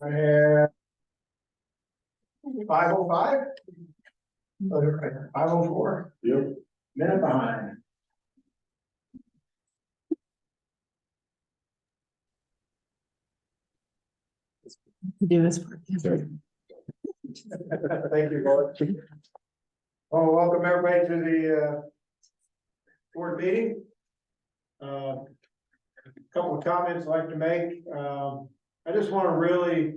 I have 5:05. 5:04. Yep. Minute behind. Do this part. Thank you, Lord. Well, welcome everybody to the board meeting. Couple of comments I'd like to make. I just want to really,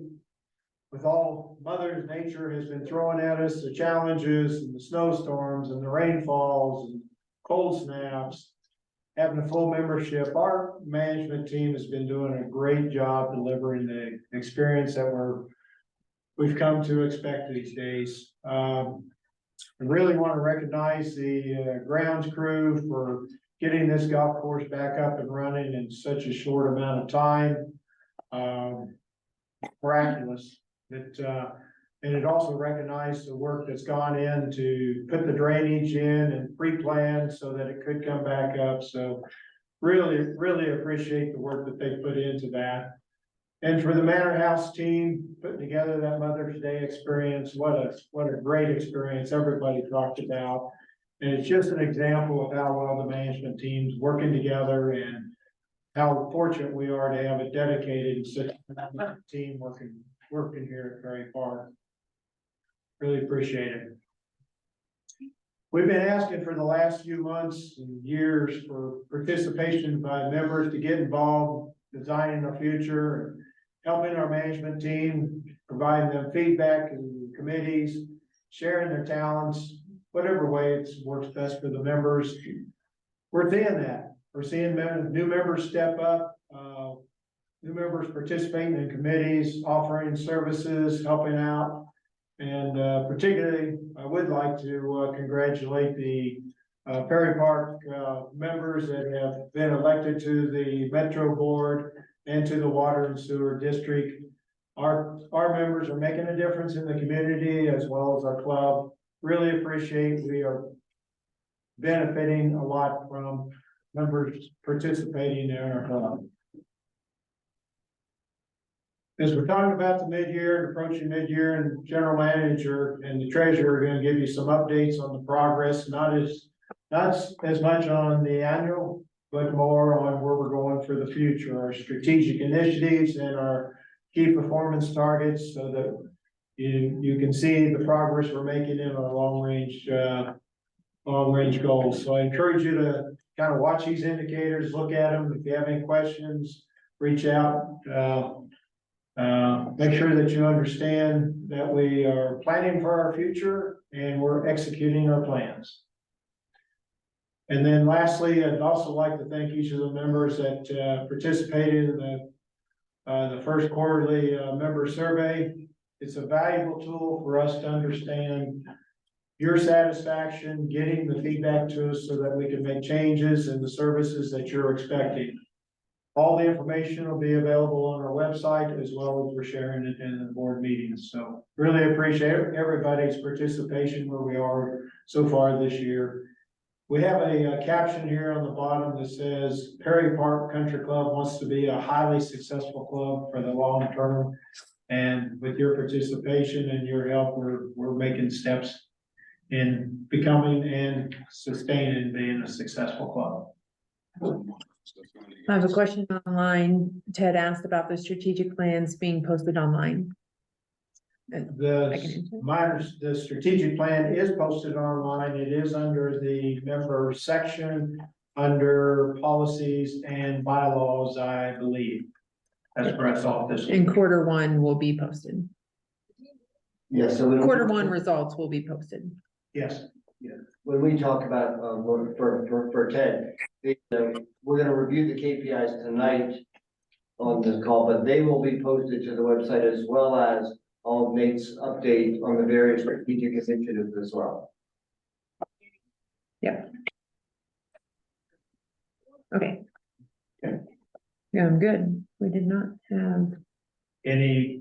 with all Mother Nature has been throwing at us, the challenges and the snowstorms and the rainfalls and cold snaps, having a full membership, our management team has been doing a great job delivering the experience that we've come to expect these days. I really want to recognize the grounds crew for getting this golf course back up and running in such a short amount of time. Miraculous. And it also recognized the work that's gone in to put the drainage in and pre-plan so that it could come back up. So really appreciate the work that they put into that. And for the Manor House team, putting together that Mother's Day experience, what a great experience everybody talked about. And it's just an example of how well the management team's working together and how fortunate we are to have a dedicated and such a team working here at Ferry Park. Really appreciate it. We've been asking for the last few months and years for participation by members to get involved, designing our future, helping our management team, providing them feedback and committees, sharing their talents, whatever way it works best for the members. We're seeing that. We're seeing new members step up, new members participating in committees, offering services, helping out. And particularly, I would like to congratulate the Ferry Park members that have been elected to the Metro Board and to the Water and Sewer District. Our members are making a difference in the community as well as our club. Really appreciate, we are benefiting a lot from members participating in our club. As we're talking about the mid-year and approaching mid-year, and general manager and the treasurer are going to give you some updates on the progress, not as much on the annual, but more on where we're going for the future, our strategic initiatives and our key performance targets, so that you can see the progress we're making in our long range goals. So I encourage you to kind of watch these indicators, look at them. If you have any questions, reach out. Make sure that you understand that we are planning for our future and we're executing our plans. And then lastly, I'd also like to thank each of the members that participated in the first quarterly member survey. It's a valuable tool for us to understand your satisfaction, getting the feedback to us so that we can make changes in the services that you're expecting. All the information will be available on our website, as well as we're sharing it in the board meetings. So really appreciate everybody's participation where we are so far this year. We have a caption here on the bottom that says Ferry Park Country Club wants to be a highly successful club for the long term. And with your participation and your help, we're making steps in becoming and sustaining being a successful club. I have a question online. Ted asked about the strategic plans being posted online. The strategic plan is posted online. It is under the member section, under policies and bylaws, I believe. That's where I saw this. And quarter one will be posted. Yes, so Quarter one results will be posted. Yes. when we talk about, for Ted, we're gonna review the KPIs tonight on this call, but they will be posted to the website as well as all of Nate's update on the various strategic initiatives as well. Yeah. Okay. Okay. Yeah, I'm good. We did not have. Any,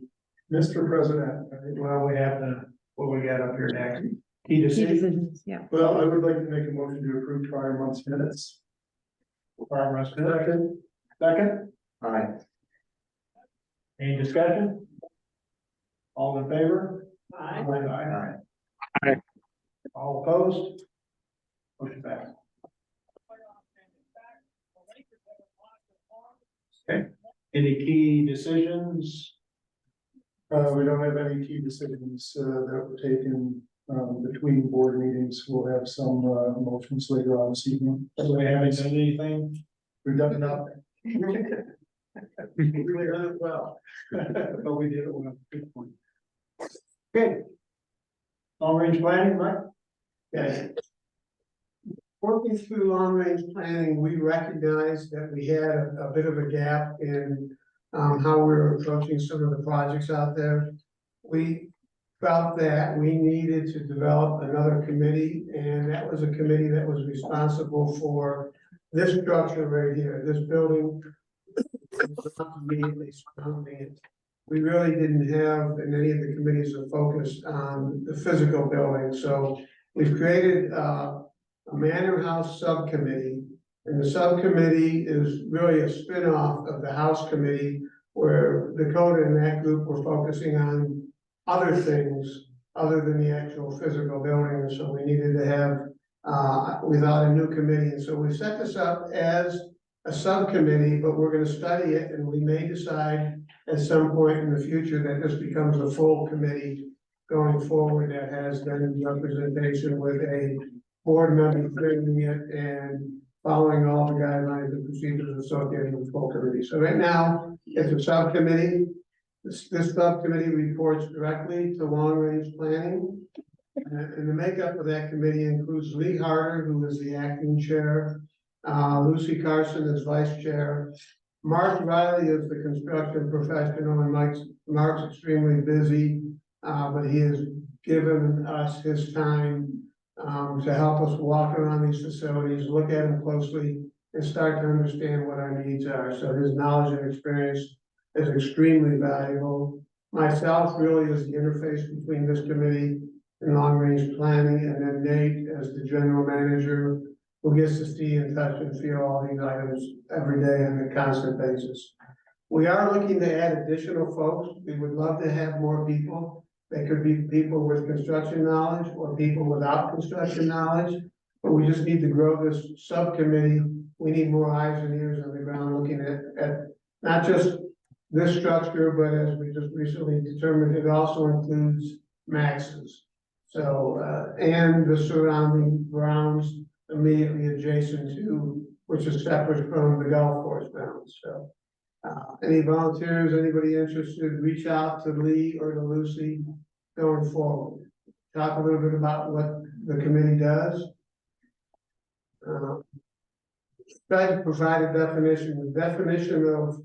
Mr. President, well, we have what we got up here next. Key decisions. Yeah. Well, I would like to make a motion to approve prior month's minutes. Prior month's minutes. Second. Aye. Any discussion? All in favor? Aye. Aye. All opposed? Motion passed. Okay, any key decisions? We don't have any key decisions, that were taken, between board meetings. We'll have some, motions later on this evening. So we haven't done anything? We've done nothing. We really done it well. But we did it well, good point. Okay. Long range planning, Mike? Okay. Working through long-range planning, we recognized that we had a bit of a gap in how we were approaching some of the projects out there. We felt that we needed to develop another committee, and that was a committee that was responsible for this structure right here, this building. Immediately surrounding it. We really didn't have in any of the committees a focus on the physical building, so we've created a Manor House subcommittee. And the subcommittee is really a spin-off of the House Committee, where Dakota and that group were focusing on other things other than the actual physical building, and so we needed to have without a new committee, and so we set this up as a subcommittee, but we're gonna study it, and we may decide at some point in the future that this becomes a full committee going forward that has then representation with a board member bringing it and following all the guidelines and procedures associated with full committee. So right now, it's a subcommittee. This subcommittee reports directly to long-range planning. And the makeup of that committee includes Lee Harder, who is the acting chair, Lucy Carson is vice chair. Mark Riley is the construction professional, and Mark's extremely busy, but he has given us his time to help us walk around these facilities, look at them closely, and start to understand what our needs are. So his knowledge and experience is extremely valuable. Myself really is the interface between this committee and long-range planning, and then Nate as the general manager, who gets to see and touch and feel all these items every day on a constant basis. We are looking to add additional folks. We would love to have more people. They could be people with construction knowledge or people without construction knowledge, but we just need to grow this subcommittee. We need more eyes and ears on the ground looking at not just this structure, but as we just recently determined, it also includes Max's. So, and the surrounding grounds immediately adjacent to, which is separate from the golf course grounds. So, any volunteers, anybody interested, reach out to Lee or to Lucy going forward. Talk a little bit about what the committee does. Try to provide a definition. The definition of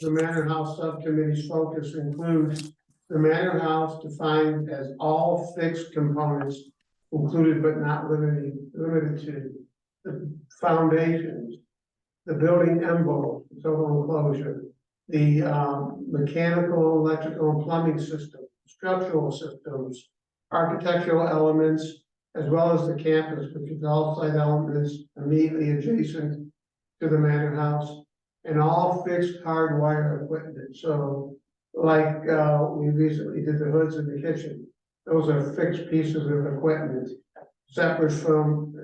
the Manor House Subcommittee's focus includes the Manor House defined as all fixed components included but not limited to the foundations, the building envelope, total enclosure, the mechanical, electrical, and plumbing system, structural systems, architectural elements, as well as the campus, which is all site elements immediately adjacent to the Manor House, and all fixed hardwire equipment. So, like we recently did the hoods in the kitchen. Those are fixed pieces of equipment, separate from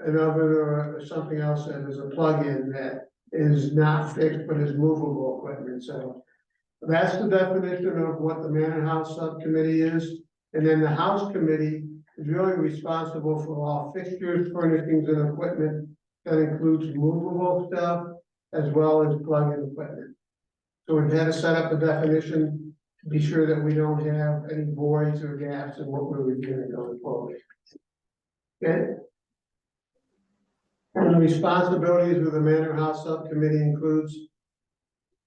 an oven or something else that is a plug-in that is not fixed but is movable equipment. So that's the definition of what the Manor House Subcommittee is. And then the House Committee is really responsible for all fixtures, furnishings, and equipment that includes movable stuff as well as plug-in equipment. So we've had to set up a definition to be sure that we don't have any voids or gaps in what we're reviewing going forward. Okay. And the responsibilities of the Manor House Subcommittee includes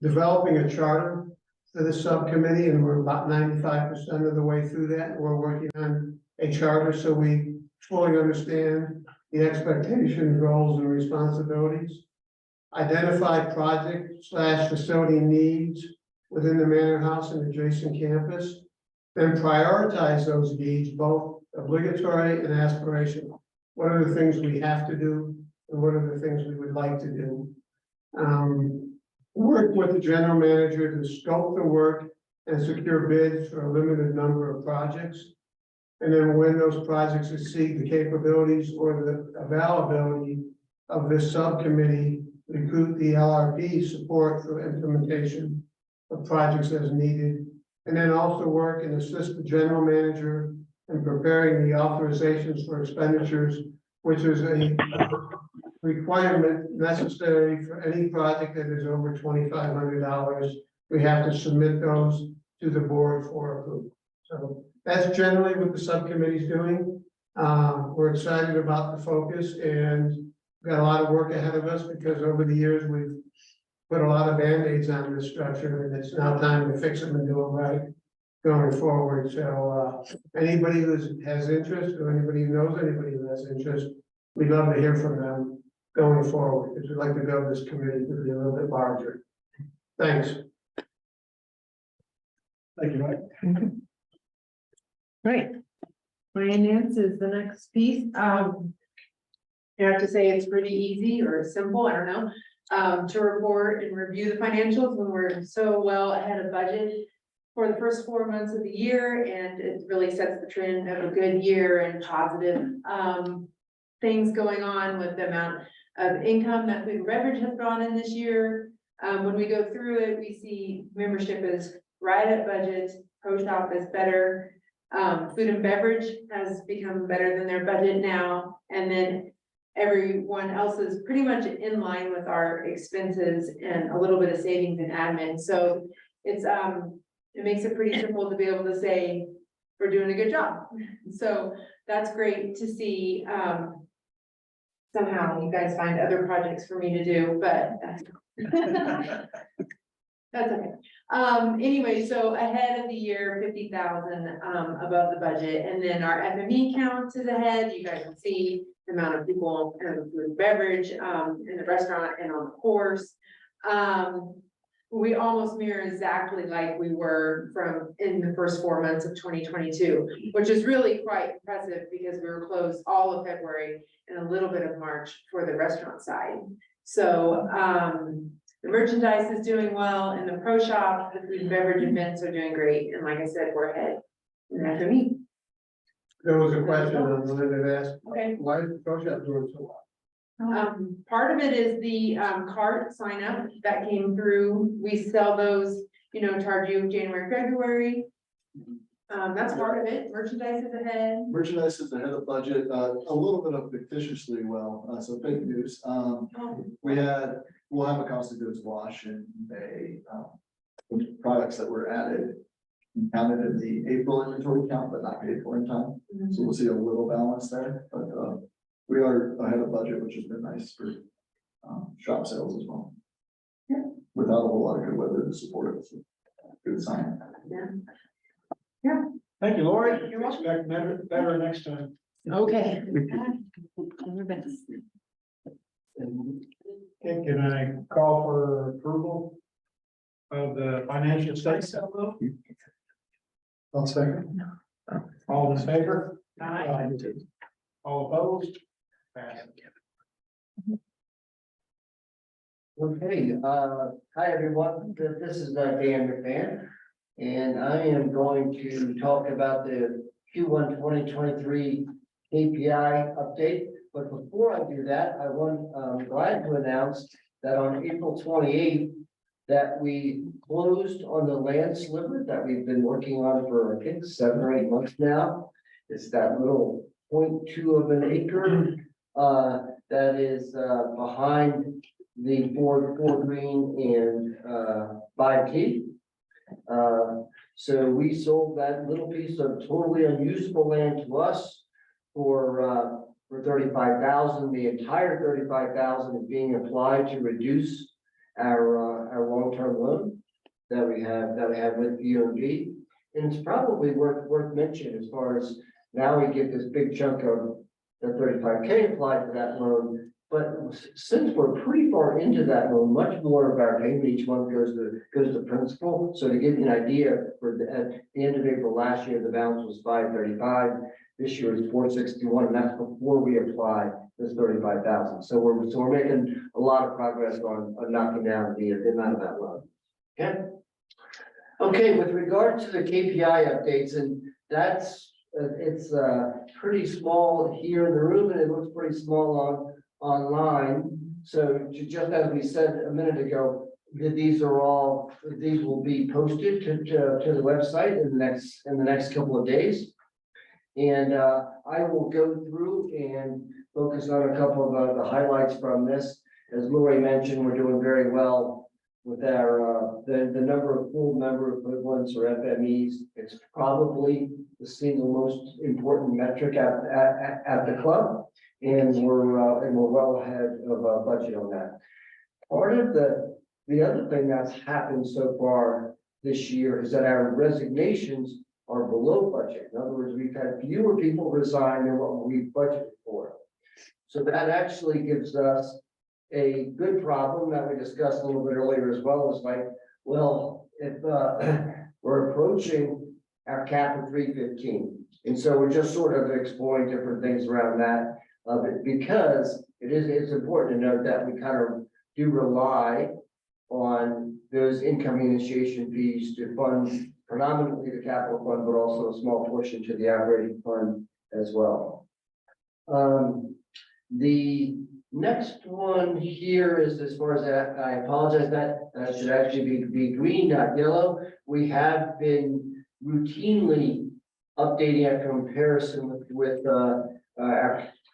developing a charter for the subcommittee, and we're about 95% of the way through that. We're working on a charter so we fully understand the expectations, roles, and responsibilities. Identify project/facility needs within the Manor House and adjacent campus, then prioritize those needs, both obligatory and aspirational. What are the things we have to do, and what are the things we would like to do? Work with the general manager to scope the work and secure bids for a limited number of projects. And then when those projects exceed the capabilities or the availability of this subcommittee, recruit the LRP support for implementation of projects as needed. And then also work and assist the general manager in preparing the authorizations for expenditures, which is a requirement necessary for any project that is over $2,500. We have to submit those to the board for approval. So that's generally what the subcommittee's doing. We're excited about the focus and got a lot of work ahead of us because over the years we've put a lot of Band-Aids on this structure and it's now time to fix them and do them right going forward. So anybody who has interest or anybody who knows anybody who has interest, we'd love to hear from them going forward because we'd like to build this committee to be a little bit larger. Thanks. Thank you, Mike. Right. Finance is the next piece. I have to say it's pretty easy or simple, I don't know, to report and review the financials when we're so well ahead of budget for the first 4 months of the year, and it really sets the trend of a good year and positive things going on with the amount of income that food and beverage has brought in this year. When we go through it, we see membership is right at budget, pro shop is better. Food and beverage has become better than their budget now, and then everyone else is pretty much in line with our expenses and a little bit of savings in admin. So it's, it makes it pretty simple to be able to say, we're doing a good job. So that's great to see. Somehow you guys find other projects for me to do, but that's that's okay. Anyway, so ahead of the year, 50,000 above the budget, and then our FME count is ahead. You guys can see the amount of people in the food and beverage in the restaurant and on the course. We almost mirror exactly like we were from in the first 4 months of 2022, which is really quite impressive because we were closed all of February and a little bit of March for the restaurant side. So the merchandise is doing well in the pro shop, the food and beverage events are doing great. And like I said, we're ahead in FME. There was a question on the line that asked, Okay. why is the pro shop doing so well? Part of it is the cart sign up that came through. We sell those, you know, charge you January, February. That's part of it. Merchandise is ahead. Merchandise is ahead of budget, a little bit of fictitiously well, so big news. We'll have a cost of goods wash in May. The products that were added counted in the April inventory count, but not paid for in time. So we'll see a little balance there, but we are ahead of budget, which has been nice for shop sales as well. Yeah. Without a whole lot of good weather to support it, so good sign. Yeah. Thank you, Lori. You're welcome. Expect better next time. Okay. Okay, can I call for approval of the financial statements? I'll second. All in favor? Aye. All opposed? Passed. Okay, hi, everyone. This is Dan McMahon. And I am going to talk about the Q1 2023 KPI update. But before I do that, I'm glad to announce that on April 28th, that we closed on the land sliver that we've been working on for, I think, 7 or 8 months now. It's that little 0.2 of an acre that is behind the Ford Green and 5T. So we sold that little piece of totally unusable land to us for $35,000. The entire $35,000 is being applied to reduce our long-term loan that we have with UMB. And it's probably worth mentioning as far as now we get this big chunk of the $35K applied to that loan. But since we're pretty far into that loan, much more of our payment each month goes to principal. So to give you an idea, at the end of April last year, the balance was $535. This year is $461, and that's before we apply this $35,000. So we're making a lot of progress on knocking down the amount of that loan. Okay. Okay, with regard to the KPI updates, and that's, it's, pretty small here in the room, and it looks pretty small online. So just as we said a minute ago, that these will be posted to the website in the next couple of days. And, I will go through and focus on a couple of the highlights from this. As Lori mentioned, we're doing very well with our, the number of full member equivalents or FMEs. It's probably the single most important metric at the club. And we're well ahead of budget on that. Part of the other thing that's happened so far this year is that our resignations are below budget. In other words, we've had fewer people resign than what we budgeted for. So that actually gives us a good problem that we discussed a little bit earlier as well, is like, well, if we're approaching our cap of 315. And so we're just sort of exploring different things around that, because it's important to note that we kind of do rely on those income initiation fees to fund predominantly the capital fund, but also a small portion to the operating fund as well. The next one here is, as far as that, I apologize, that should actually be green, not yellow. We have been routinely updating our comparison with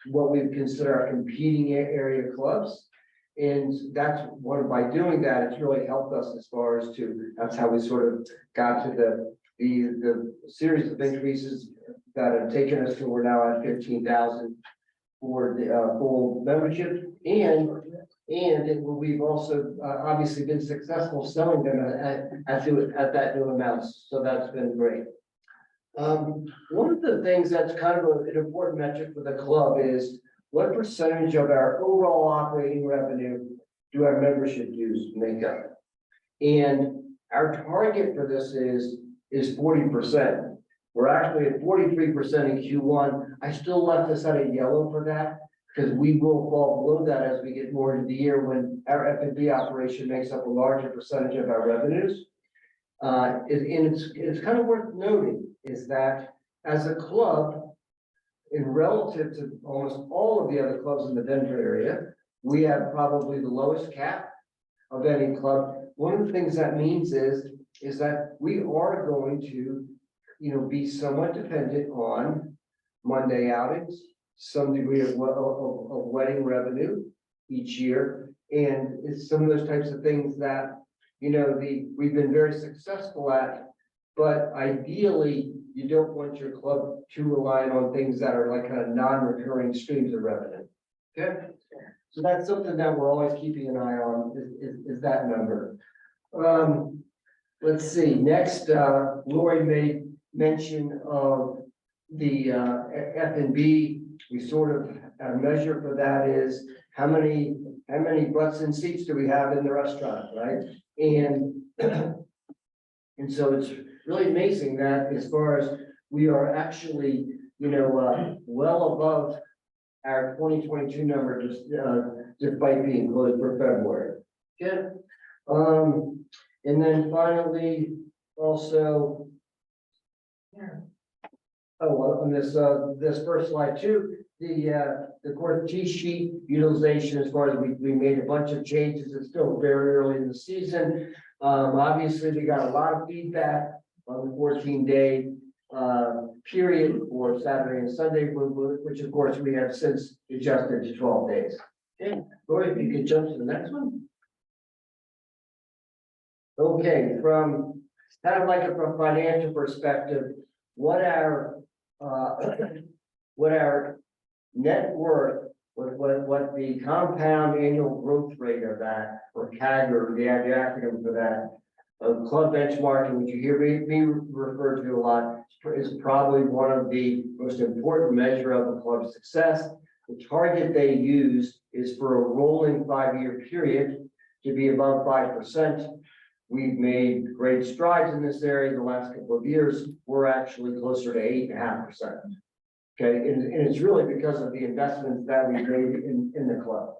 what we consider our competing area clubs. And that's by doing that, it's really helped us as far as that's how we sort of got to the series of increases that have taken us to, we're now at 15,000 for the full membership. And we've also obviously been successful selling them at that new amount. So that's been great. One of the things that's kind of an important metric for the club is what percentage of our overall operating revenue do our membership dues make up? And our target for this is 40%. We're actually at 43% in Q1. I still left this out of yellow for that, because we will fall below that as we get more into the year when our F&B operation makes up a larger percentage of our revenues. And it's kind of worth noting is that as a club, in relative to almost all of the other clubs in the Denver area, we have probably the lowest cap of any club. One of the things that means is that we are going to, be somewhat dependent on Monday outings, some degree of wedding revenue each year. And it's some of those types of things that, we've been very successful at, but ideally you don't want your club to rely on things that are like kind of non-recurring streams of revenue. Okay. So that's something that we're always keeping an eye on is that number. Let's see, next, Lori made mention of the F&B. We sort of, our measure for that is how many butts and seats do we have in the restaurant, right? And so it's really amazing that as far as we are actually, well above our 2022 number, just despite being closed for February. Yeah. And then finally, also, on this first slide too, the court T sheet utilization, as far as we made a bunch of changes. It's still very early in the season. Obviously, we got a lot of feedback on the 14-day period for Saturday and Sunday, which of course we have since adjusted to 12 days. Okay, Lori, if you could jump to the next one. Okay, from kind of like from a financial perspective, what our net worth, what the compound annual growth rate of that, or CAGR, the acronym for that, of club benchmarking, which you hear me refer to a lot, is probably one of the most important measure of a club's success. The target they use is for a rolling 5-year period to be above 5%. We've made great strides in this area the last couple of years. We're actually closer to 8.5%. Okay, and it's really because of the investments that we made in the club.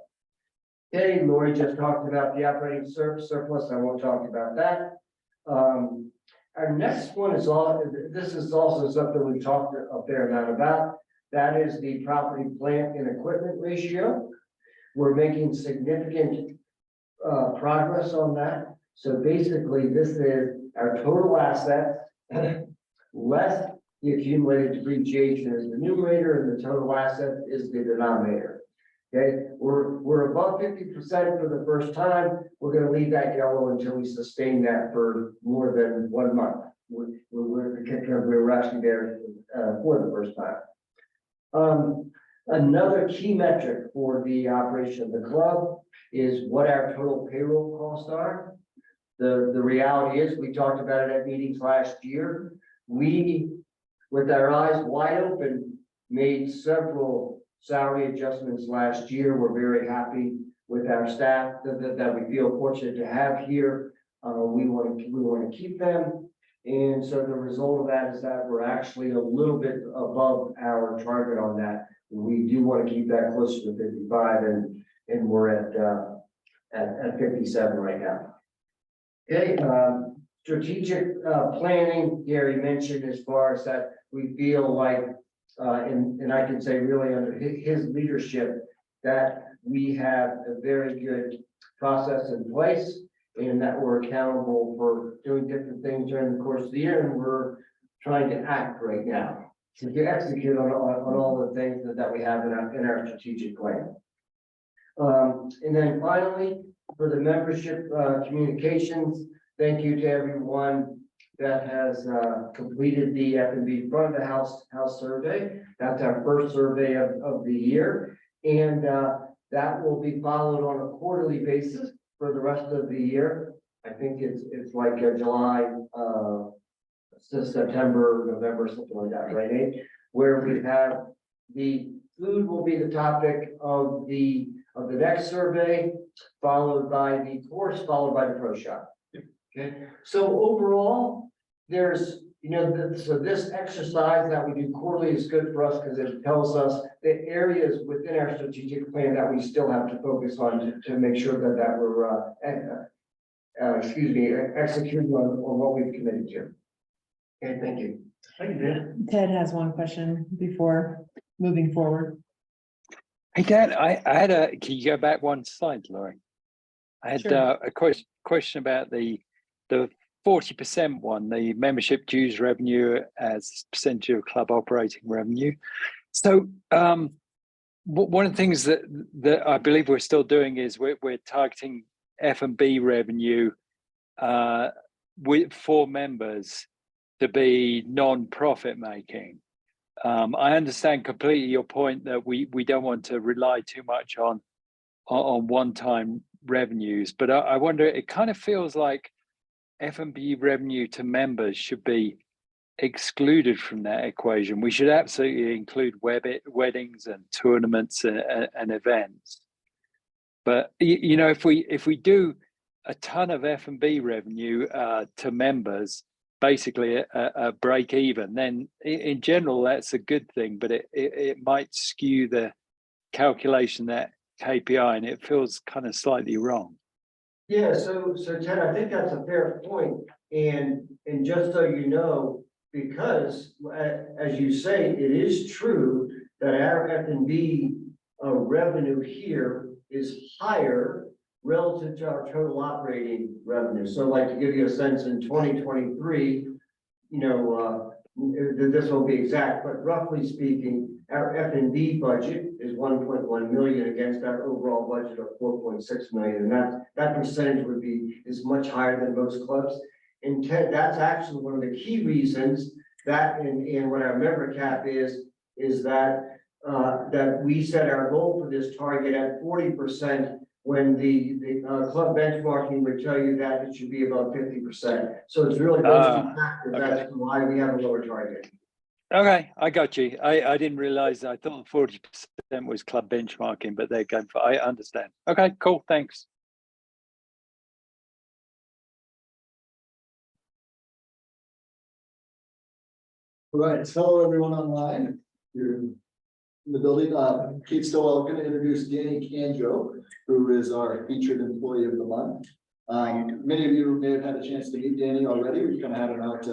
Okay, Lori just talked about the operating surplus. I won't talk about that. next one is this is also something we talked a fair amount about. That is the property, plant and equipment ratio. We're making significant progress on that. So basically, this is our total assets less the accumulated depreciation is the numerator and the total asset is the denominator. Okay, we're above 50% for the first time. We're gonna leave that yellow until we sustain that for more than 1 month. We're actually there for the first time. Another key metric for the operation of the club is what our total payroll costs are. The reality is, we talked about it at meetings last year. We, with our eyes wide open, made several salary adjustments last year. We're very happy with our staff that we feel fortunate to have here. We want to keep them. And so the result of that is that we're actually a little bit above our target on that. We do want to keep that closer to 55 and we're at 57 right now. Okay, strategic planning, Gary mentioned as far as that we feel like, and I can say really under his leadership, that we have a very good process in place and that we're accountable for doing different things during the course of the year, and we're trying to act right now to execute on all the things that we have in our strategic plan. And then finally, for the membership communications, thank you to everyone that has completed the F&B front of the house survey. That's our first survey of the year. And that will be followed on a quarterly basis for the rest of the year. I think it's like July, September, November, something like that, right, Nate? Where we have the food will be the topic of the next survey, followed by the course, followed by the pro shop. Okay, so overall, there's, so this exercise that we do quarterly is good for us because it tells us the areas within our strategic plan that we still have to focus on to make sure that we're, executing on what we've committed to. Okay, thank you. Thank you. Ted has one question before moving forward. Hey, Dan, I had can you go back one slide, Laurie? I had Sure. a question about the 40% one, the membership dues revenue as percentage of club operating revenue. So one of the things that I believe we're still doing is we're targeting F&B revenue for members to be non-profit making. I understand completely your point that we don't want to rely too much on one-time revenues, but I wonder, it kind of feels like F&B revenue to members should be excluded from that equation. We should absolutely include weddings and tournaments and events. But if we do a ton of F&B revenue to members, basically a break even, then in general that's a good thing, but it might skew the calculation, that KPI, and it feels kind of slightly wrong. Yeah, so Ted, I think that's a fair point. And just so you know, because as you say, it is true that our F&B revenue here is higher relative to our total operating revenue. So like to give you a sense, in 2023, this will be exact, but roughly speaking, our F&B budget is 1.1 million against our overall budget of 4.6 million. And that percentage is much higher than most clubs. And Ted, that's actually one of the key reasons that in what our member cap is that that we set our goal for this target at 40%, when the club benchmarking would tell you that it should be about 50%. So it's really those two factors. Okay. That's why we have a lower target. Okay, I got you. I didn't realize. I thought 40% was club benchmarking, but they're going for. I understand. Okay, cool. Thanks. All right, hello everyone online. You're in the building. Kate Stowell, going to introduce Danny Canjo, who is our featured employee of the month. Many of you may have had a chance to meet Danny already. We've kind of had him out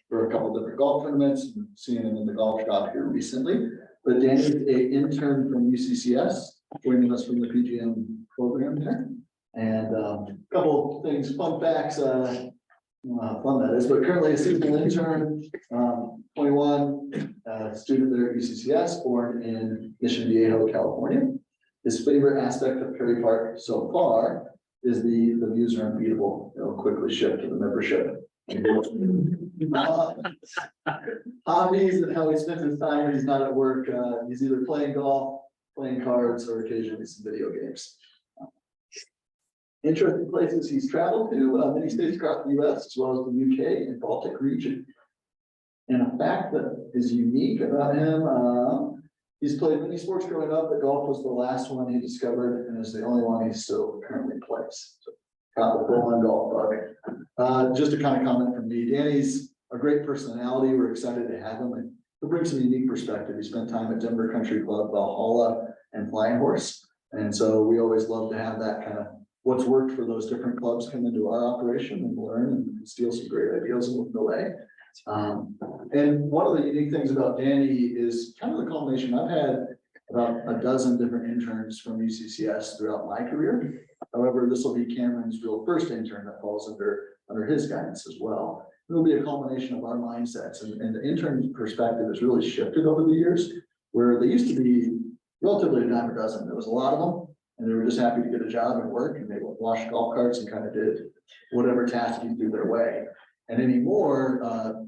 for a couple different golf tournaments and seen him in the golf shop here recently. But Danny is an intern from UCCS, joining us from the PGM program there. And a couple things, fun facts, fun that is, but currently a seasonal intern, 21, student there at UCCS, born in Mission Viejo, California. His favorite aspect of Perry Park so far is the views are unbeatable. It'll quickly shift to the membership. Hobbies and how he spends his time when he's not at work. He's either playing golf, playing cards, or occasionally some video games. Interesting places he's traveled to, many states across the US, as well as the UK and Baltic region. And a fact that is unique about him, he's played many sports growing up, but golf was the last one he discovered and is the only one he still currently plays. So, got the full-on golf bug. Just a kind of comment from me, Danny's a great personality. We're excited to have him, and he'll bring some unique perspective. He spent time at Denver Country Club, Valhalla, and Flying Horse. And so we always love to have that kind of what's worked for those different clubs come into our operation and learn and steal some great ideas along the way. And one of the unique things about Danny is kind of the culmination. I've had about a dozen different interns from UCCS throughout my career. However, this will be Cameron's real first intern that falls under his guidance as well. It'll be a culmination of our mindsets, and the intern perspective has really shifted over the years, where they used to be relatively a dime a dozen. There was a lot of them, and they were just happy to get a job and work, and they washed golf carts and kind of did whatever task you threw their way. And anymore,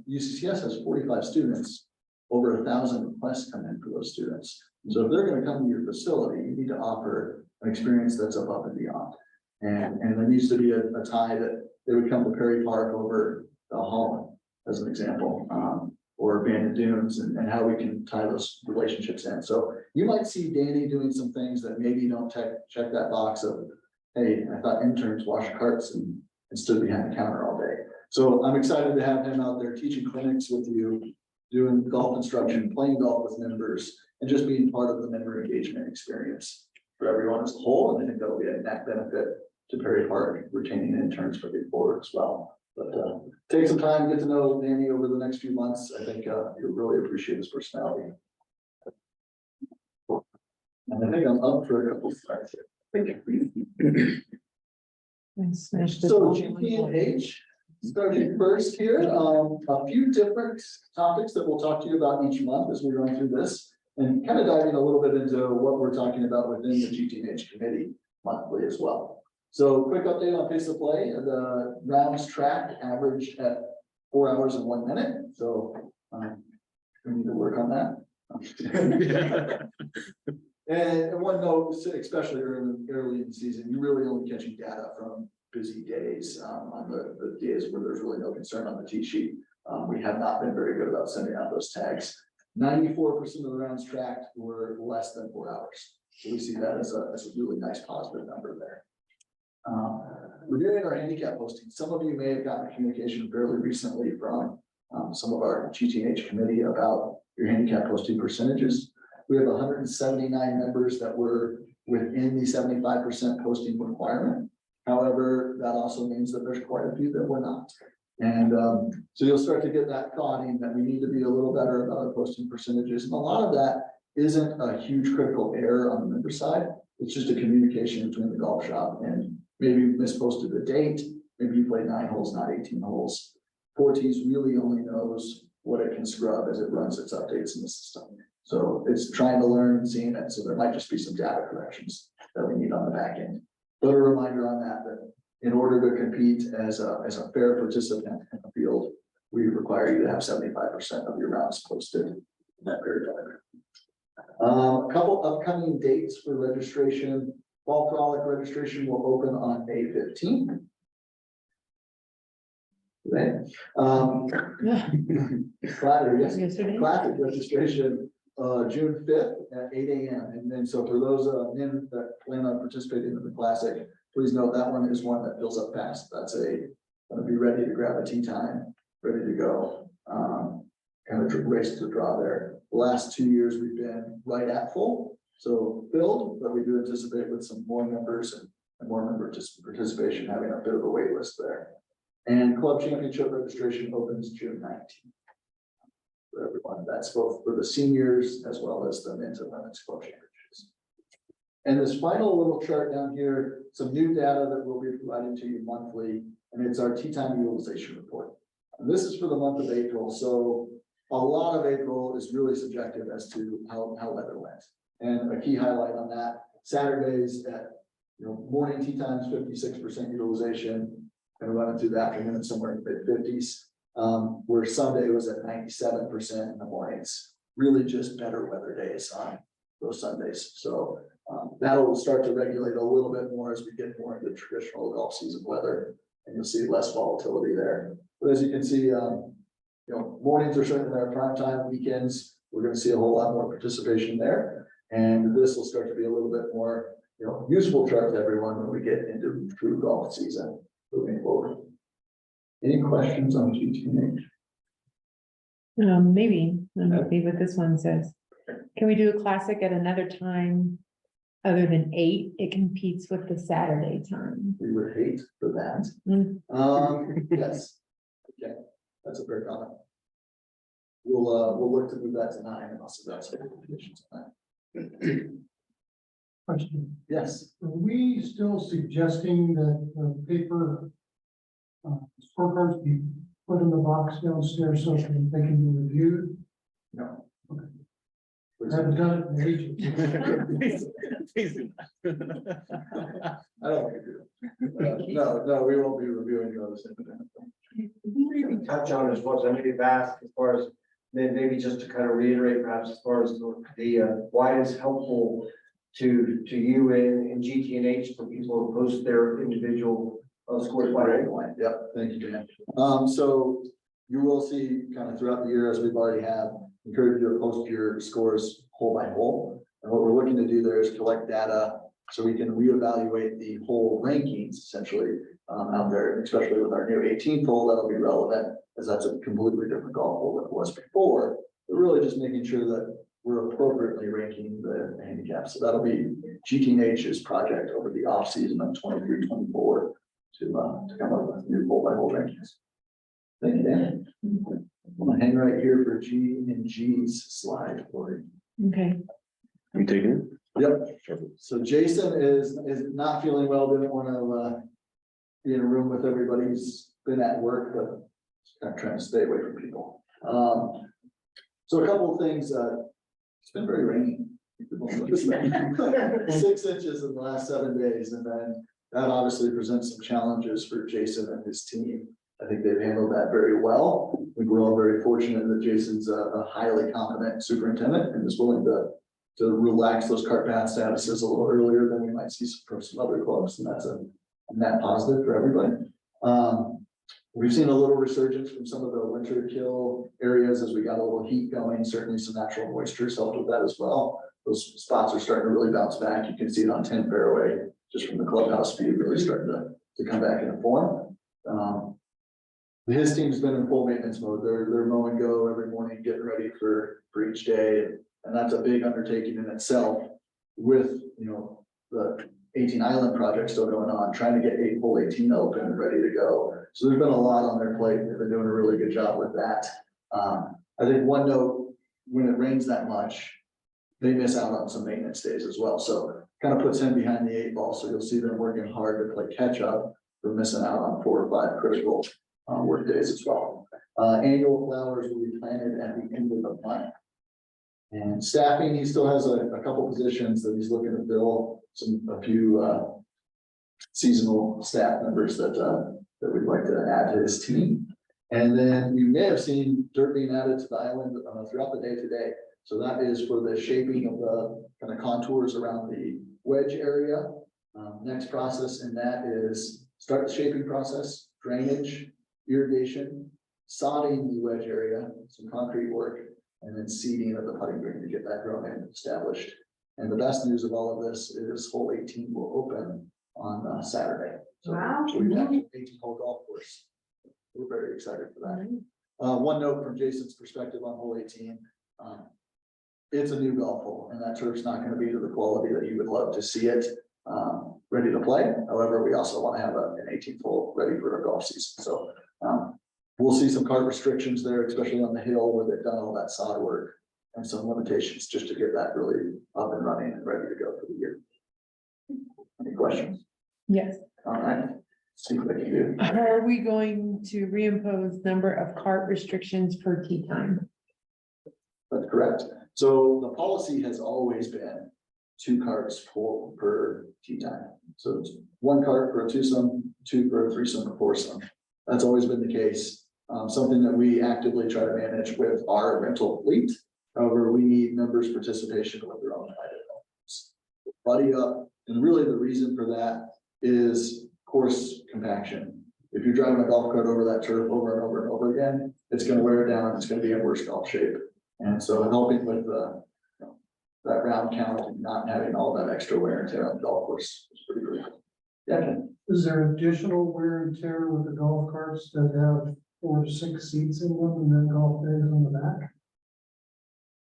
UCCS has 45 students, over 1,000 requests come in for those students. So if they're going to come to your facility, you need to offer an experience that's above and beyond. And there needs to be a tie that they would come to Perry Park over Holland, as an example, or Bandon Dunes, and how we can tie those relationships in. So you might see Danny doing some things that maybe don't check that box of, hey, I thought interns wash carts and stood behind the counter all day. So I'm excited to have him out there teaching clinics with you, doing golf instruction, playing golf with members, and just being part of the member engagement experience for everyone as a whole. And I think that'll be a net benefit to Perry Park, retaining interns moving forward as well. But take some time, get to know Danny over the next few months. I think you'll really appreciate his personality. And I think I'm up for a couple of slides here. So GP&H, starting first here, a few different topics that we'll talk to you about each month as we run through this, and kind of diving a little bit into what we're talking about within the GT&H committee monthly as well. So quick update on pace of play. The rounds track averaged at 4 hours and 1 minute. So we need to work on that. And one note, especially early in the season, you're really only catching data from busy days on the days where there's really no concern on the tee sheet. We have not been very good about sending out those tags. 94% of the rounds tracked were less than 4 hours. So we see that as a really nice positive number there. We're doing our handicap posting. Some of you may have gotten communication fairly recently from some of our GT&H committee about your handicap posting percentages. We have 179 members that were within the 75% posting requirement. However, that also means that there's quite a few that were not. And so you'll start to get that thoughting that we need to be a little better about our posting percentages. And a lot of that isn't a huge critical error on the member side. It's just a communication between the golf shop and maybe you misposted the date. Maybe you played 9 holes, not 18 holes. Forties really only knows what it can scrub as it runs its updates in the system. So it's trying to learn and seeing it. So there might just be some data corrections that we need on the back end. But a reminder on that in order to compete as a fair participant in the field, we require you to have 75% of your rounds posted in that period of time. A couple upcoming dates for registration. Fall Frolic registration will open on May 15th. Today. Classic registration June 5th at 8 a.m. And then so for those men that plan on participating in the classic, please note that one is one that fills up fast. That's gonna be ready to grab a tee time, ready to go. Kind of race to the draw there. The last 2 years we've been right at full, so filled, but we do anticipate with some more members and and more member participation, having a bit of a wait list there. And club championship registration opens June 19th. For everyone, that's both for the seniors as well as the men's and women's club championships. And this final little chart down here, some new data that we'll be providing to you monthly, and it's our tea time utilization report. And this is for the month of April, so a lot of April is really subjective as to how weather went. And a key highlight on that, Saturdays at, morning tea times, 56% utilization, and running through the afternoon somewhere in the mid-50s. Where Sunday was at 97% in the mornings, really just better weather days on those Sundays. So that'll start to regulate a little bit more as we get more into traditional golf season weather, and you'll see less volatility there. But as you can see, mornings are certainly our prime time. Weekends, we're going to see a whole lot more participation there, and this will start to be a little bit more, useful chart to everyone when we get into true golf season moving forward. Any questions on GTH? Maybe, let me see what this one says. Can we do a classic at another time other than 8? It competes with the Saturday time. We would hate for that. Yes. Okay, that's a fair comment. We'll look to move that to 9 and also that's conditions on that. Question, Yes, are we still suggesting that paper scorecards be put in the box downstairs so that they can be reviewed? no. I haven't done it in ages. I don't think we do. No, we won't be reviewing those. Maybe touch on as much, I may have asked as far as, maybe just to kind of reiterate perhaps as far as the why it's helpful to you in GTNH for people to post their individual scores by everyone. Yep, thank you, Dan. So you will see kind of throughout the year, as we've already have, encourage you to post your scores hole by hole. And what we're looking to do there is collect data so we can reevaluate the whole rankings essentially out there, especially with our new 18th hole, that'll be relevant as that's a completely different golf hole than it was before. But really just making sure that we're appropriately ranking the handicaps. So that'll be GTNH's project over the off season of 23-24 to come up with new hole by hole rankings. Thank you, Dan. I'm gonna hang right here for G and G's slide for you. Okay, I'm taking it. Yep. So Jason is not feeling well, didn't want to be in a room with everybody. He's been at work, but kind of trying to stay away from people. So a couple of things, it's been very rainy. 6 inches in the last 7 days, and then that obviously presents some challenges for Jason and his team. I think they've handled that very well. I think we're all very fortunate that Jason's a highly competent superintendent and is willing to relax those cart path statuses a little earlier than we might see from some other clubs, and that's a net positive for everybody. We've seen a little resurgence from some of the winter kill areas as we got a little heat going. Certainly some natural moisture helped with that as well. Those spots are starting to really bounce back. You can see it on 10 fairway, just from the clubhouse view, really starting to come back into form. His team's been in full maintenance mode. They're mow and go every morning, getting ready for each day. And that's a big undertaking in itself with, the 18 Island project still going on, trying to get hole 18 open and ready to go. So there's been a lot on their plate. They've been doing a really good job with that. I think one note, when it rains that much, they miss out on some maintenance days as well. So kind of puts him behind the 8 ball. So you'll see them working hard to play catch up for missing out on 4 or 5 critical work days as well. Annual flowers will be planted at the end of the month. And staffing, he still has a couple positions that he's looking to fill, a few seasonal staff members that we'd like to add to his team. And then you may have seen dirt being added to the island throughout the day today. So that is for the shaping of the kind of contours around the wedge area. Next process in that is start the shaping process, drainage, irrigation, sodding the wedge area, some concrete work, and then seeding of the putting green to get that grown and established. And the best news of all of this is hole 18 will open on Saturday. So Wow. we've got an 18-hole golf course. We're very excited for that. One note from Jason's perspective on hole 18. It's a new golf hole, and that turf's not going to be to the quality that you would love to see it. ready to play. However, we also want to have an 18-hole ready for a golf season. So we'll see some cart restrictions there, especially on the hill where they've done all that sod work and some limitations just to get that really up and running and ready to go for the year. Any questions? Yes. All right. See what I can do. Are we going to reimpose number of cart restrictions per tee time? That's correct. So the policy has always been 2 carts per tee time. So it's 1 cart for a twosome, 2 for a threesome or foursome. That's always been the case. Something that we actively try to manage with our rental fleet. However, we need members' participation with their own private homes. Buddy up, and really the reason for that is course compaction. If you're driving a golf cart over that turf over and over and over again, it's going to wear it down. It's going to be in worse golf shape. And so helping with that round count and not having all that extra wear and tear on the golf course is pretty critical. Yeah, Ken? Is there additional wear and tear with the golf carts that have 4 to 6 seats in them and then golf bags on the back?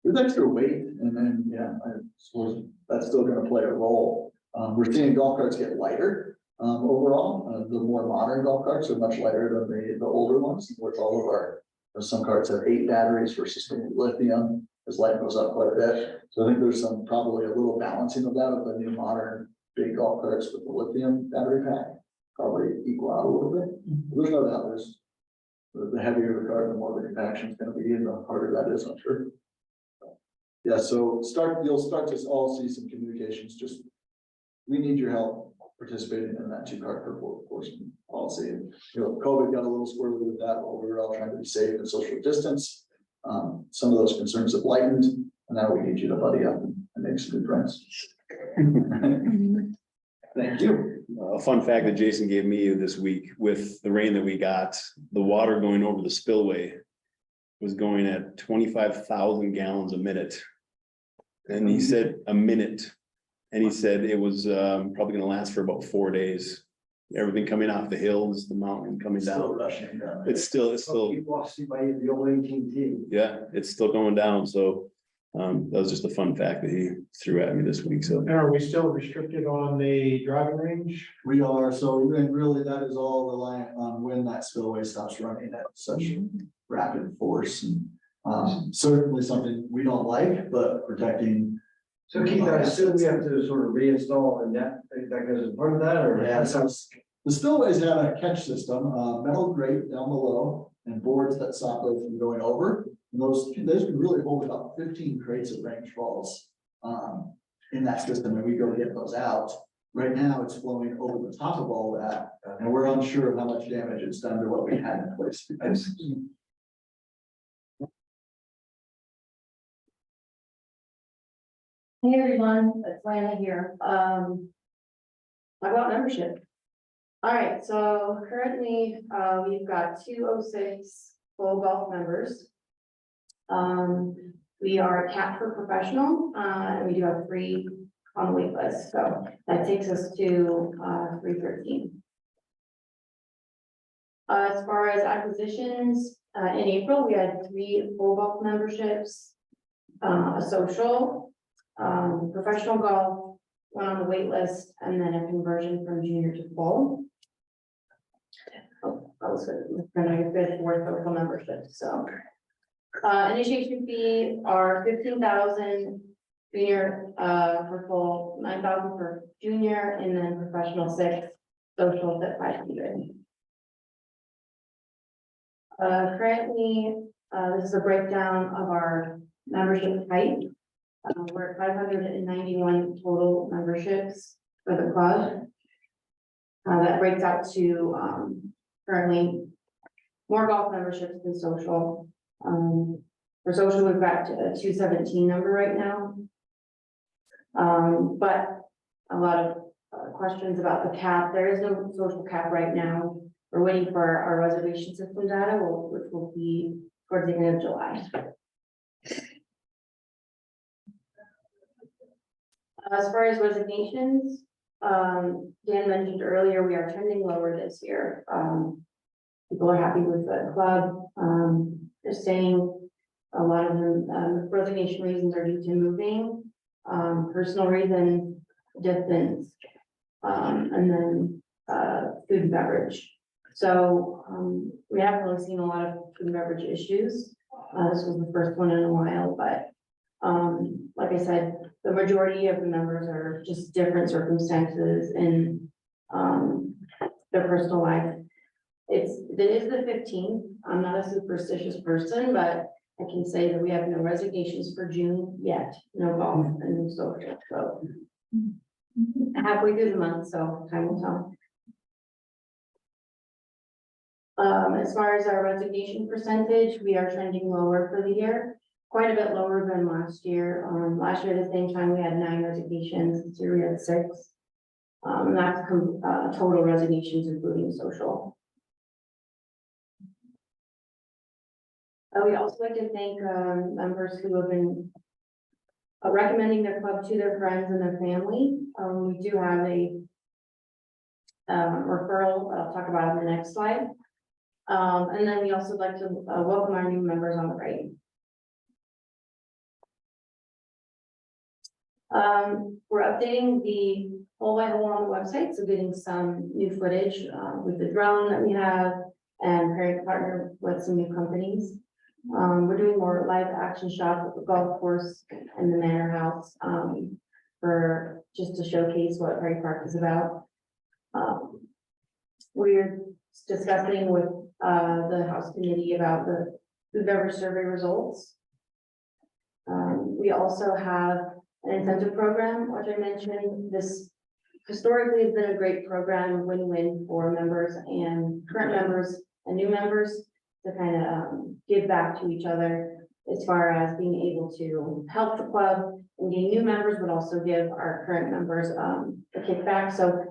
There's extra weight and then, yeah, I suppose that's still gonna play a role. We're seeing golf carts get lighter, overall. The more modern golf carts are much lighter than the older ones, which all of our, some carts have 8 batteries versus the lithium, as light goes up quite a bit. So I think there's probably a little balancing of that of the new modern big golf carts with the lithium battery pack, probably equal out a little bit. There's no doubt the heavier the cart, the more the compaction is gonna be and the harder that is, I'm sure. Yeah, so you'll start to all see some communications, just, we need your help participating in that 2 cart per course policy. And, COVID got a little squirrely with that, while we were all trying to be safe and social distance. Some of those concerns have lightened, and now we need you to buddy up and make some good friends. Thank you. A fun fact that Jason gave me this week, with the rain that we got, the water going over the spillway was going at 25,000 gallons a minute. And he said a minute, and he said it was probably gonna last for about 4 days. Everything coming off the hills, the mountain coming Still down. rushing down. It's still, The old 18T. yeah, it's still going down. So that was just a fun fact that he threw at me this week. So And are we still restricted on the driving range? We are, so and really that is all reliant on when that spillway stops running at such rapid force and certainly something we don't like, but protecting. So Keith, I assume we have to sort of reinstall and that goes as part of that, or? Yeah, so the spillways have a catch system, metal grate down below and boards that stop those from going over. And those can really hold about 15 crates of rainfalls in that system, and we go get those out. Right now, it's flowing over the top of all that, and we're unsure of how much damage it's done to what we had in place. Hey everyone, it's Lana here. About membership. All right, so currently, we've got 206 full golf members. We are capped for professional, and we do have 3 on the wait list, so that takes us to 313. As far as acquisitions, in April, we had 3 full golf memberships, a social, professional golf, 1 on the wait list, and then a conversion from junior to full. Oh, that was good. Then I get 4 total memberships, so. Initiation fee are 15,000 junior, for full, 9,000 for junior, and then professional 6, social at 500. Currently, this is a breakdown of our membership type. We're at 591 total memberships for the club. That breaks out to, currently more golf memberships than social. For social, we've got a 217 number right now. But a lot of questions about the cap. There is no social cap right now. We're waiting for our reservation system data, which will be towards the end of July. As far as resignations, Dan mentioned earlier, we are trending lower this year. People are happy with the club. They're staying. A lot of them, resignation reasons are due to moving, personal reasons, distance. and then, food and beverage. So, we haven't really seen a lot of food and beverage issues. This was the first one in a while, but, like I said, the majority of the members are just different circumstances in, their personal life. It is the 15th. I'm not a superstitious person, but I can say that we have no resignations for June yet, no golf and so forth, so. Halfway through the month, so time will tell. As far as our resignation percentage, we are trending lower for the year, quite a bit lower than last year. Last year at the same time, we had 9 resignations, this year we had 6. That's total resignations, including social. We also like to thank members who have been recommending their club to their friends and their family. We do have a referral that I'll talk about in the next slide. And then we also like to welcome our new members on the right. We're updating the whole by whole on the website, so getting some new footage with the drone that we have and partner with some new companies. We're doing more live action shots at the golf course and the manor house for just to showcase what Prairie Park is about. We're discussing with the House Committee about the food beverage survey results. We also have an incentive program, which I mentioned. This historically has been a great program, win-win for members and current members and new members to kind of give back to each other as far as being able to help the club and gain new members, but also give our current members a kickback. So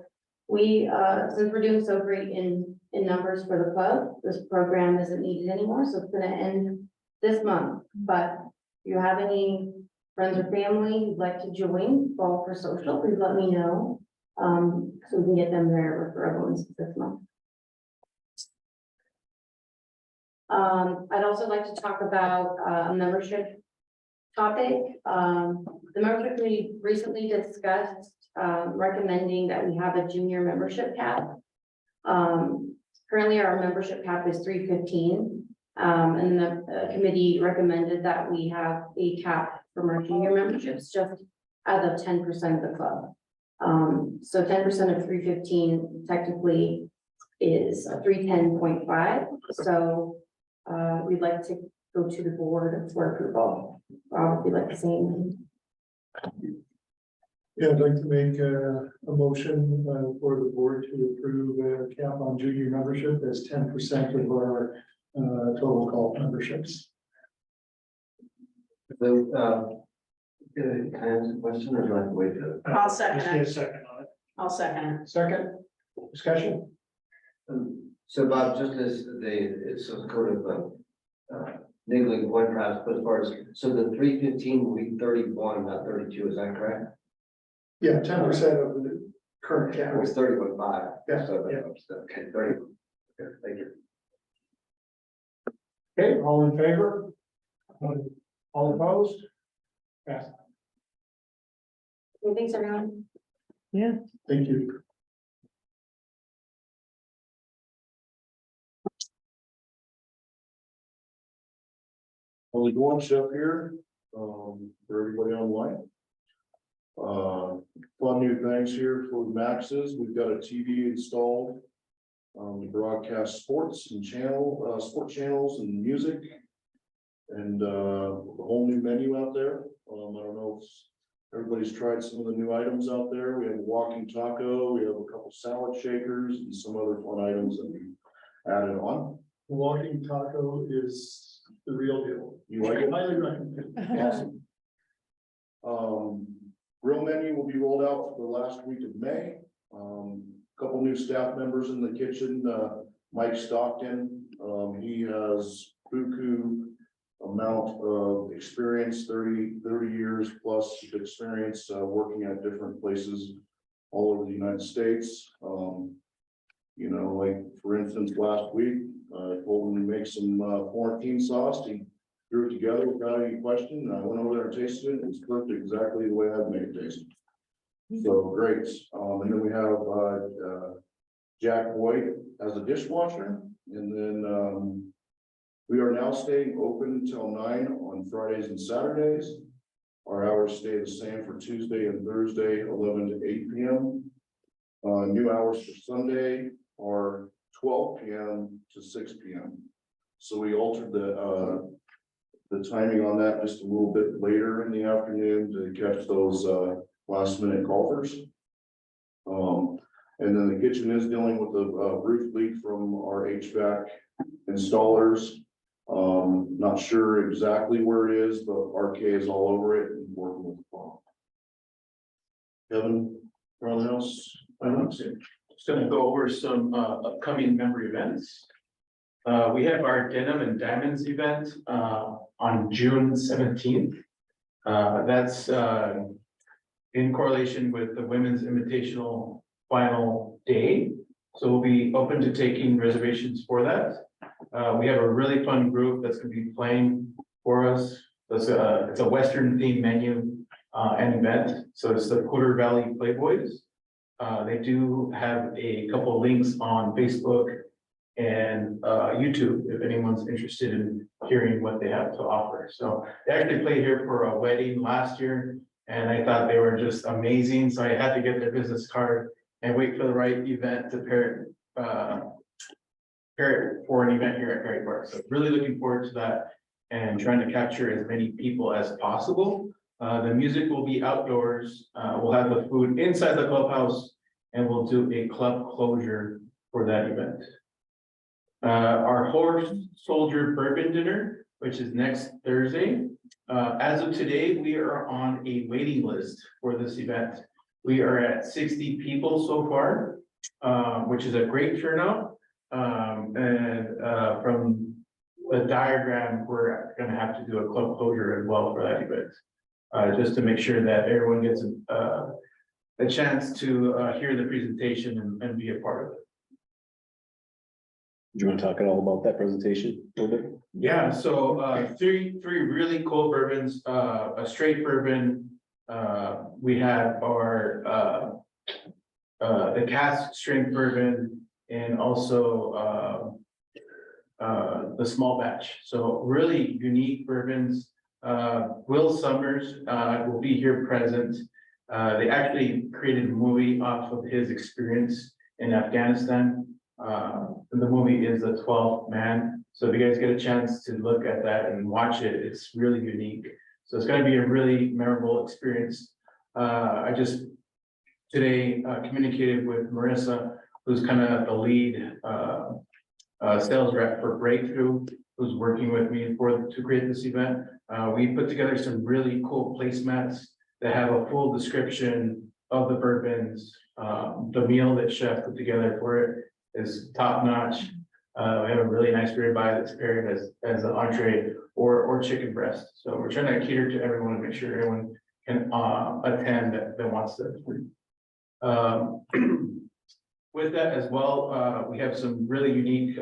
we, since we're doing so great in numbers for the club, this program isn't needed anymore, so it's gonna end this month. But if you have any friends or family who'd like to join Ball for Social, please let me know, so we can get them their referral bonus this month. I'd also like to talk about a membership topic. The membership committee recently discussed recommending that we have a junior membership cap. Currently, our membership cap is 315, and the committee recommended that we have a cap from our junior memberships just as of 10% of the club. So 10% of 315 technically is a 310.5. So we'd like to go to the board for approval. We'd like the same. Yeah, I'd like to make a motion for the board to approve a cap on junior membership as 10% of our total golf memberships. So, can I ask a question or do I have to wait for? I'll second Just need it. a second on it. I'll second it. Second, discussion? So Bob, just as it's a sort of niggling point perhaps, but as far as, so the 315 will be 31, not 32, is that correct? Yeah, 10% of the current cap. It was 31.5. Yeah, So yeah. okay, 30. Okay, thank you. Okay, all in favor? All opposed? Pass. Thanks, everyone. Yeah, Thank you. Only one step here, for everybody online. Fun new things here for Max's. We've got a TV installed. To broadcast sports and sport channels and music. And, a whole new menu out there. I don't know if everybody's tried some of the new items out there. We have a walking taco, we have a couple salad shakers and some other fun items that we added on. Walking taco is the real deal. You like it? Highly recommend. Awesome. Grill menu will be rolled out for the last week of May. Couple new staff members in the kitchen, Mike Stockton, he has buku amount of experience, 30 years plus experience, working at different places all over the United States. You know, like for instance, last week, I told him to make some quarantine sauce. He threw it together without any question, and I went over there and tasted it. It's perfect, exactly the way I've made it taste. So great. And then we have, Jack Boyd as a dishwasher. And then, we are now staying open until 9 on Fridays and Saturdays. Our hours stay the same for Tuesday and Thursday, 11 to 8 p.m. New hours for Sunday are 12 p.m. to 6 p.m. So we altered the timing on that just a little bit later in the afternoon to catch those last minute callers. And then the kitchen is dealing with a roof leak from our HVAC installers. Not sure exactly where it is, but RK is all over it and working with the phone. Kevin, anything else? I don't see. Just gonna go over some upcoming member events. We have our Denim and Diamonds event on June 17th. That's in correlation with the Women's Invitational Final Day. So we'll be open to taking reservations for that. We have a really fun group that's gonna be playing for us. It's a Western themed menu and event. So it's the Cooter Valley Playboys. They do have a couple of links on Facebook and YouTube if anyone's interested in hearing what they have to offer. So they actually played here for a wedding last year and I thought they were just amazing. So I had to get their business card and wait for the right event to pair it for an event here at Perry Park. So really looking forward to that and trying to capture as many people as possible. The music will be outdoors. We'll have the food inside the clubhouse and we'll do a club closure for that event. Our Horse Soldier Bourbon Dinner, which is next Thursday. As of today, we are on a waiting list for this event. We are at 60 people so far, which is a great turnout. From the diagram, we're gonna have to do a club closure as well for that event. Just to make sure that everyone gets a chance to hear the presentation and be a part of it. Do you want to talk at all about that presentation a little bit? Yeah, so three really cool bourbons, a straight bourbon. We have our the cask strength bourbon and also the small batch. So really unique bourbons. Will Summers will be here present. They actually created a movie off of his experience in Afghanistan. The movie is The 12th Man. So if you guys get a chance to look at that and watch it, it's really unique. So it's going to be a really memorable experience. I just today communicated with Marissa, who's kind of the lead sales rep for Breakthrough, who's working with me to create this event. We put together some really cool placemats that have a full description of the bourbons. The meal that chef put together for it is top notch. We have a really nice ribeye that's paired as an entree or chicken breast. So we're trying to cater to everyone and make sure everyone can attend that wants to. With that as well, we have some really unique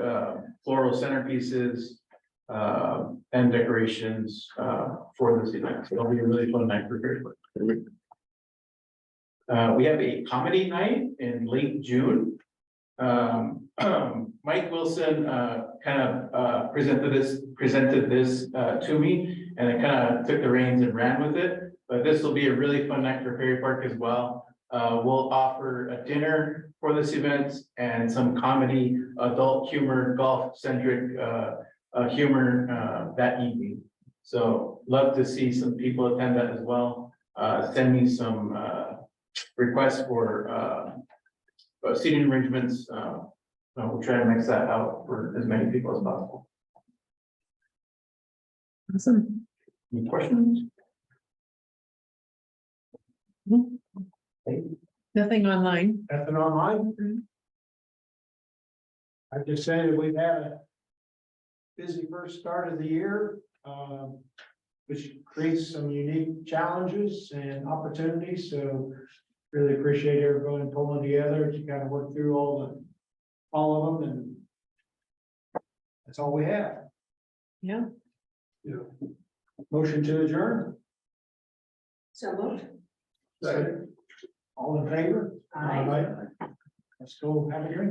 floral centerpieces and decorations for this event. So it'll be a really fun night for everybody. We have a comedy night in late June. Mike Wilson kind of presented this to me, and I kind of took the reins and ran with it. But this will be a really fun night for Perry Park as well. We'll offer a dinner for this event and some comedy, adult humor, golf-centric humor that evening. So love to see some people attend that as well. Send me some requests for seating arrangements. We'll try to mix that out for as many people as possible. Awesome. Any questions? Nothing online. Nothing online? I just say that we've had a busy first start of the year, which creates some unique challenges and opportunities. So really appreciate everyone pulling together to kind of work through all of them, and that's all we have. Yeah. Motion to adjourn. So moved. Second. All in favor? Aye. Let's go have a drink.